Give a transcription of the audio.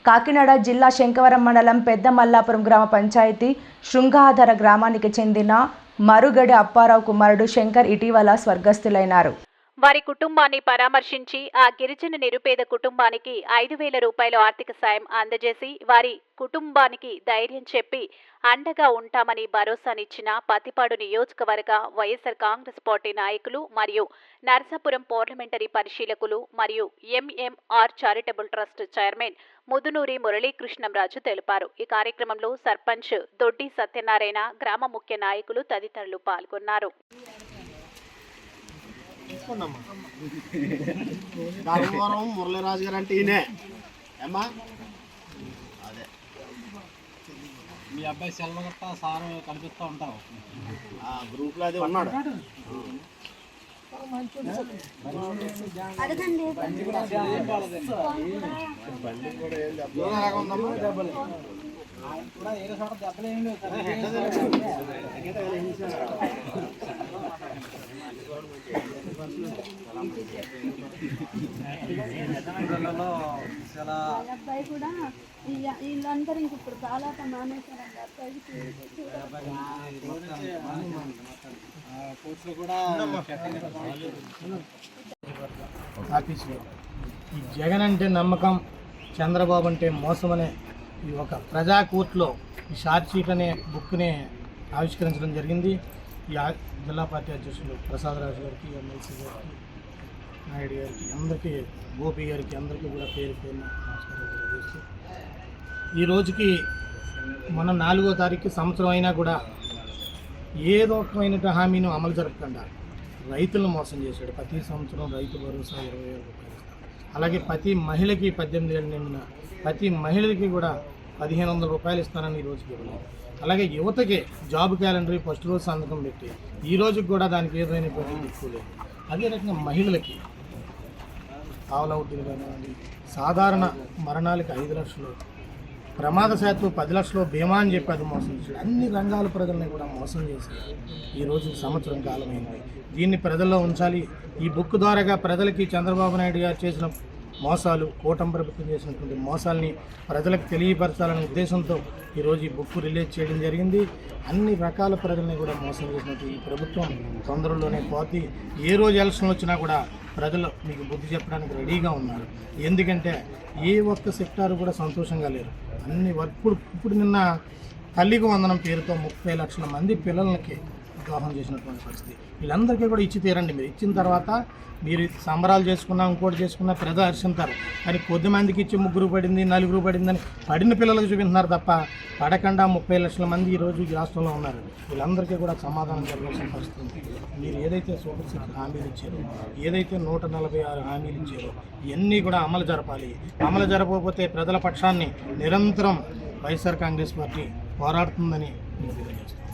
కాకినాడ జిల్లా శంకవరం మండలం పెద్ద మల్లాపురం గ్రామ పంచాయతీ శృంగాధర గ్రామానికి చెందిన మరుగడి అప్పారావు కుమారుడు శంకర్ ఇటీవల స్వర్గస్థులైనారు. వారి కుటుంబాన్ని పరామర్శించి ఆ గిరిజన నిరుపేద కుటుంబానికి 5,000 రూపాయల ఆర్థిక సాయం అందజేసి వారి కుటుంబానికి ధైర్యం చెప్పి అండగా ఉంటామని భరోసానిచ్చిన పతిపాడు నియోజకవర్గ వైఎస్ఆర్ కాంగ్రెస్ పార్టీ నాయకులు మరియు నరసాపురం పార్లమెంటరీ పరిశీలకులు మరియు MMR charitable trust chairman Mudunuri Murali Krishnam Raju తెలిపారు. ఈ కార్యక్రమంలో సర్పంచ్ దొడ్డి సత్యనారాయణ, గ్రామ ముఖ్య నాయకులు తదితరులు పాల్గొన్నారు. మురళీరాజు గారు అంటే ఈయనే ఏమ్మా, అదే మీ అబ్బాయి సెలవుగట్ట సార్ కనిపిస్తూ ఉంటారు గ్రూప్లో అదే ఉన్నాడు. అబ్బాయి కూడా వీళ్ళందరూ ఇంక ఇప్పుడు చాలా మానేశారండి. ఆఫీసులో ఈ జగన్ అంటే నమ్మకం, చంద్రబాబు అంటే మోసం అనే ఈ ఒక ప్రజా కోర్టులో ఈ షార్ట్ షీట్ అనే బుక్ని ఆవిష్కరించడం జరిగింది. ఈ జిల్లా పార్టీ అధ్యక్షులు ప్రసాదరాజు గారికి, ఎమ్మెల్సీ గారికి, నాయుడు గారికి, అందరికీ, గోపి గారికి, అందరికీ కూడా పేరు పేరున నమస్కారం తెలియజేస్తూ, ఈ రోజుకి మన 4వ తారీఖు సంవత్సరం అయినా కూడా ఏదో రకమైన హామీని అమలు జరపకుండా రైతులను మోసం చేశాడు. ప్రతి సంవత్సరం రైతు భరోసా 20,000 రూపాయలు ఇస్తాం. అలాగే ప్రతి మహిళకి 18 ఏళ్ళు నిండిన ప్రతి మహిళకి కూడా 1,500 రూపాయలు ఇస్తానని ఈ రోజుకి ఇవ్వలేదు. అలాగే యువతకి జాబ్ క్యాలెండర్ ఫస్ట్ రోజు సంతకం పెట్టి ఈ రోజుకి కూడా దానికి ఏదైనా ఎక్కువ లేదు. అదే రకంగా మహిళలకి ఆవులవుతుంది కానివ్వండి, సాధారణ మరణాలకి 5 లక్షలు, ప్రమాదశాత్తు 10 లక్షలు బీమా అని చెప్పి అది మోసం చేశాడు. అన్ని రంగాల ప్రజల్ని కూడా మోసం చేసి ఈరోజు సంవత్సరం కాలమైంది. దీన్ని ప్రజల్లో ఉంచాలి. ఈ బుక్ ద్వారాగా ప్రజలకి చంద్రబాబు నాయుడు గారు చేసిన మోసాలు, కూటమి ప్రభుత్వం చేసినటువంటి మోసాలని ప్రజలకు తెలియపరచాలనే ఉద్దేశంతో ఈరోజు ఈ బుక్ రిలీజ్ చేయడం జరిగింది. అన్ని రకాల ప్రజల్ని కూడా మోసం చేసినట్టు ఈ ప్రభుత్వం తొందరలోనే పోతే ఏ రోజు ఎలక్షన్ వచ్చినా కూడా ప్రజలు మీకు బుద్ధి చెప్పడానికి రెడీగా ఉన్నారు. ఎందుకంటే ఏ ఒక్క సెక్టారు కూడా సంతోషంగా లేరు. అన్ని ఇప్పుడు నిన్న తల్లికి వందనం పేరుతో 30 లక్షల మంది పిల్లలకి వివాహం చేసినటువంటి పరిస్థితి. వీళ్ళందరికీ కూడా ఇచ్చి తీరండి. మీరు ఇచ్చిన తర్వాత మీరు సంబరాలు చేసుకున్నా, ఇంకోటి చేసుకున్నా ప్రజలు హర్షింటారు. కానీ కొద్దిమందికి ఇచ్చి 3 పడింది, 4 పడిందని పడిన పిల్లలకు చూపింటున్నారు తప్ప పడకుండా 30 లక్షల మంది ఈరోజు ఈ రాష్ట్రంలో ఉన్నారు. వీళ్ళందరికీ కూడా సమాధానం జరగాల్సిన పరిస్థితి ఉంది. మీరు ఏదైతే సూపర్ సిక్స్ హామీలు ఇచ్చారో, ఏదైతే 146 హామీలు ఇచ్చారో ఇవన్నీ కూడా అమలు జరపాలి. అమలు జరపకపోతే ప్రజల పక్షాన్ని నిరంతరం వైఎస్ఆర్ కాంగ్రెస్ పార్టీ పోరాడుతుందని తెలియజేస్తుంది.